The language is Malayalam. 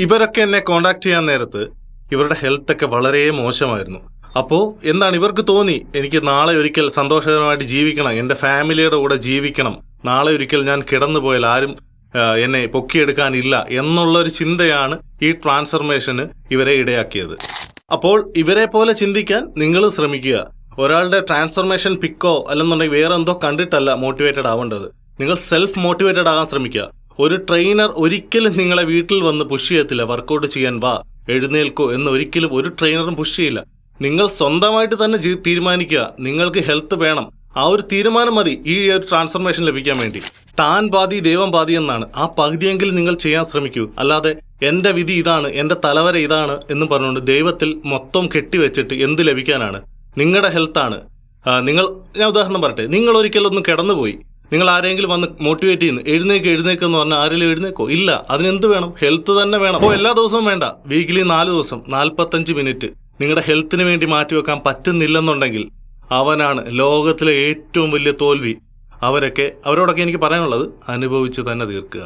ഇവരൊക്കെ എന്നെ കോണ്ടാക്ട് ചെയ്യാൻ നേരത്ത് ഇവരുടെ ഹെൽത്തൊക്കെ വളരെ മോശമായിരുന്നു. അപ്പോൾ എന്താണ് ഇവർക്ക് തോന്നി, എനിക്ക് നാളെ ഒരിക്കൽ സന്തോഷകരമായിട്ട് ജീവിക്കണം, എൻ്റെ ഫാമിലിയുടെ കൂടെ ജീവിക്കണം, നാളെ ഒരിക്കൽ ഞാൻ കിടന്നു പോയാൽ ആരും എന്നെ പൊക്കിയെടുക്കാനില്ല എന്നുള്ളൊരു ചിന്തയാണ് ഈ ട്രാൻസ്ഫർമേഷന് ഇവരെ ഇടയാക്കിയത്. അപ്പോൾ ഇവരെ പോലെ ചിന്തിക്കാൻ നിങ്ങൾ ശ്രമിക്കുക. ഒരാളുടെ ട്രാൻസ്ഫർമേഷൻ പിക്കോ അല്ലെന്നുണ്ടെങ്കിൽ വേറെ എന്തോ കണ്ടിട്ടല്ല മോട്ടിവേറ്റഡ് ആവേണ്ടത്. നിങ്ങൾ സെൽഫ് മോട്ടിവേറ്റഡ് ആകാൻ ശ്രമിക്കുക. ഒരു ട്രെയിനർ ഒരിക്കലും നിങ്ങളെ വീട്ടിൽ വന്ന് പുഷ് ചെയ്യത്തില്ല. വർക്കൗട്ട് ചെയ്യാൻ വാ, എഴുന്നേൽക്കോ എന്ന് ഒരിക്കലും ഒരു ട്രെയിനറും പുഷ് ചെയ്യില്ല. നിങ്ങൾ സ്വന്തമായിട്ട് തന്നെ തീരുമാനിക്കുക, നിങ്ങൾക്ക് ഹെൽത്ത് വേണം. ആ ഒരു തീരുമാനം മതി ഈ ഒരു ട്രാൻസ്ഫർമേഷൻ ലഭിക്കാൻ വേണ്ടി. താൻ പാതി ദൈവം പാതി എന്നാണ്. ആ പകുതിയെങ്കിലും നിങ്ങൾ ചെയ്യാൻ ശ്രമിക്കൂ. അല്ലാതെ എൻ്റെ വിധി ഇതാണ്, എൻ്റെ തലവര ഇതാണ് എന്ന് പറഞ്ഞുകൊണ്ട് ദൈവത്തിൽ മൊത്തം കെട്ടിവെച്ചിട്ട് എന്ത് ലഭിക്കാനാണ്? നിങ്ങളുടെ ഹെൽത്താണ്. ഞാൻ ഉദാഹരണം പറയട്ടെ, നിങ്ങൾ ഒരിക്കലൊന്ന് കിടന്നുപോയി, നിങ്ങൾ ആരെങ്കിലും വന്ന് മോട്ടിവേറ്റ് ചെയ്യുന്നു, എഴുന്നേക്ക് എന്ന് പറഞ്ഞാൽ ആരെങ്കിലും എഴുന്നേക്കോ? ഇല്ല. അതിനെന്ത് വേണം? ഹെൽത്ത് തന്നെ വേണം. അപ്പോൾ എല്ലാ ദിവസവും വേണ്ട, വീക്കിലി 4 ദിവസം 45 മിനിറ്റ് നിങ്ങളുടെ ഹെൽത്തിന് വേണ്ടി മാറ്റിവെക്കാൻ പറ്റുന്നില്ലെന്നുണ്ടെങ്കിൽ അവനാണ് ലോകത്തിലെ ഏറ്റവും വലിയ തോൽവി. അവരോടൊക്കെ എനിക്ക് പറയാനുള്ളത് അനുഭവിച്ച് തന്നെ തീർക്കുക.